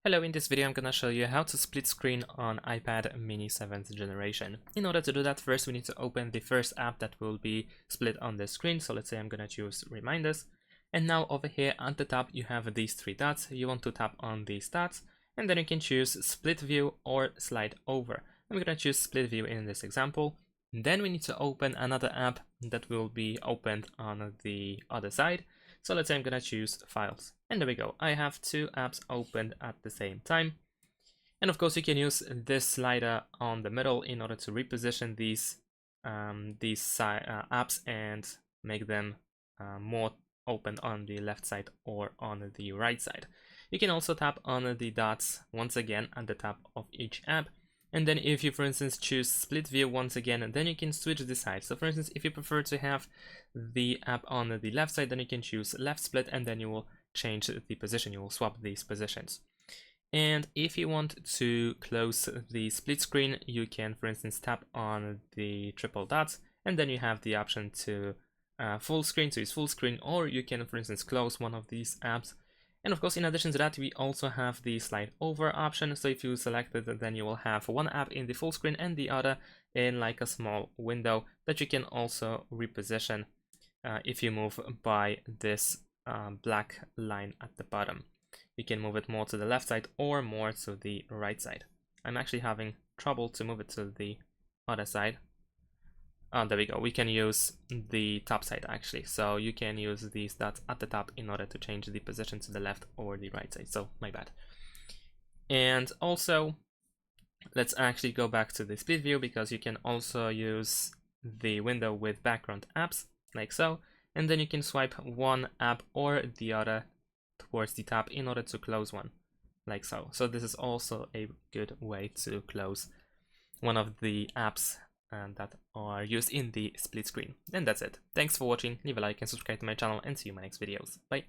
Hello, in this video I'm gonna show you how to split screen on iPad mini 7th generation. In order to do that, first we need to open the first app that will be split on the screen. So let's say I'm gonna choose reminders. And now over here at the top you have these three dots. You want to tap on these dots and then you can choose split view or slide over. I'm gonna choose split view in this example. Then we need to open another app that will be opened on the other side. So let's say I'm gonna choose files, and there we go. I have two apps opened at the same time. And of course you can use this slider on the middle in order to reposition these apps and make them more open on the left side or on the right side. You can also tap on the dots once again at the top of each app. And then if you, for instance, choose split view once again, then you can switch the side. So for instance, if you prefer to have the app on the left side, then you can choose left split and then you will change the position. You will swap these positions. And if you want to close the split screen, you can, for instance, tap on the triple dots and then you have the option to full screen, to use full screen, or you can, for instance, close one of these apps. And of course, in addition to that, we also have the slide over option. So if you select it, then you will have one app in the full screen and the other in like a small window that you can also reposition if you move by this black line at the bottom. You can move it more to the left side or more to the right side. I'm actually having trouble to move it to the other side. Oh, there we go. We can use the top side actually. So you can use these dots at the top in order to change the position to the left or the right side. So my bad. And also, let's actually go back to the split view because you can also use the window with background apps like so. And then you can swipe one app or the other towards the top in order to close one like so. So this is also a good way to close one of the apps that are used in the split screen. And that's it. Thanks for watching, leave a like and subscribe to my channel and see you in my next videos. Bye!